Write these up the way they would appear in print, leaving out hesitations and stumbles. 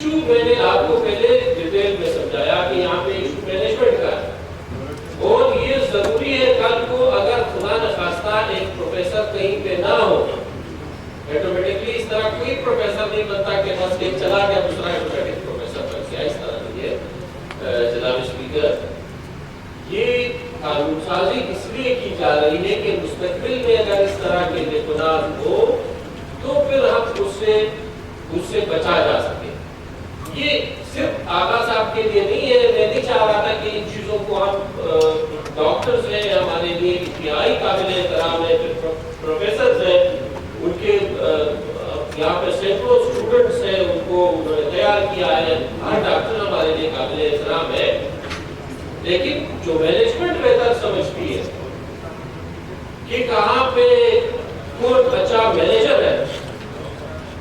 Issue میں نے آپ کو پہلے ڈیٹیل میں سمجھایا کہ یہاں پہ ایشو مینجمنٹ کا ہے، اور یہ ضروری ہے کل کو اگر خدا نخواستہ ایک پروفیسر کہیں پہ نہ ہو، آٹومیٹکلی اس طرح کوئی پروفیسر نہیں بنتا کہ بس ایک چلا گیا دوسرا آٹومیٹک پروفیسر بن گیا، اس طرح نہیں ہے جناب اسپیکر۔ یہ قانون سازی اس لیے کی جا رہی ہے کہ مستقبل میں اگر اس طرح کے نقصانات ہو تو پھر ہم اس سے بچا جا سکے۔ یہ صرف آغا صاحب کے لیے نہیں ہے، میں نہیں چاہ رہا تھا کہ ان چیزوں کو ہم ڈاکٹرز ہیں ہمارے لیے انتہائی قابل احترام ہے، پروفیسرز ہیں، ان کے یہاں پہ سینکڑوں اسٹوڈنٹس ہیں، ان کو انہوں نے تیار کیا ہے، ہر ڈاکٹر ہمارے لیے قابل احترام ہے، لیکن جو مینجمنٹ بہتر سمجھتی ہے کہ کہاں پہ کون بچہ مینیجر ہے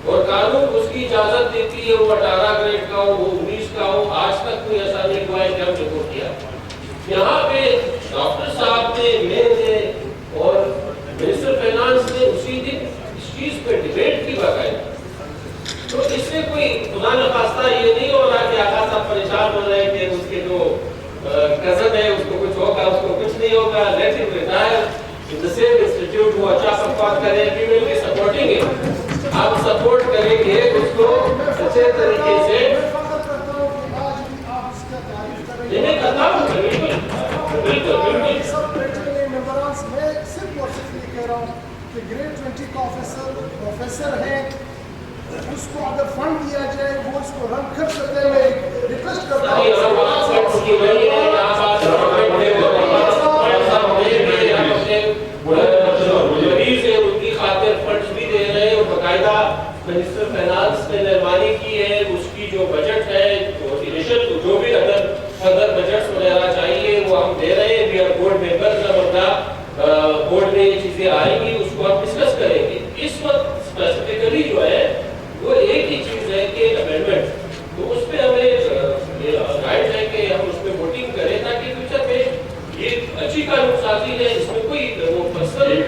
اور قانون اس کی اجازت دیتی ہے وہ 18 گریڈ کا ہو، وہ 19 کا ہو، آج تک کوئی ایسا نہیں ہوا ہے کہ ہم نے وہ کیا۔ یہاں پہ ڈاکٹر صاحب نے، میں نے اور منسٹر فائنانس نے اسی دن اس چیز پہ ڈیبیٹ کی باقاعدہ، تو اس سے کوئی خدا نخواستہ یہ نہیں ہو رہا کہ آقا صاحب پریشان ہو رہے ہیں کہ اس کے جو کزن ہے اس کو کچھ ہوگا، اس کو کچھ نہیں ہوگا، لیٹ ہم retire in the same institute, وہ اچھا سپورٹ کرے، وی ول بی سپورٹنگ اٹ، ہم سپورٹ کریں گے اس کو اچھے طریقے سے۔ میں کرتا ہوں بالکل بالکل بالکل میں صرف اور صرف یہ کہہ رہا ہوں کہ گریڈ 20 کا پروفیسر ہے، اس کو اگر فنڈ دیا جائے وہ اس کو رن کر سکتے ہیں۔ میں ریکویسٹ کرتا ہوں ان کی خاطر فنڈز بھی دے رہے ہیں، اور باقاعدہ منسٹر فائنانس نے مہربانی کی ہے، اس کی جو بجٹ ہے جو بھی اگر بجٹس وغیرہ چاہیے وہ ہم دے رہے ہیں، we are board members, board میں یہ چیزیں آئیں گی، اس کو ہم ڈسکس کریں گے۔ اس وقت اسپیسیفکلی جو ہے وہ ایک ہی چیز ہے کہ امینڈمنٹ، تو اس پہ ہمیں رائٹ ہے کہ ہم اس پہ ووٹنگ کریں تاکہ فیوچر میں یہ اچھی قانون سازی ہے، اس میں کوئی وہ پرسنل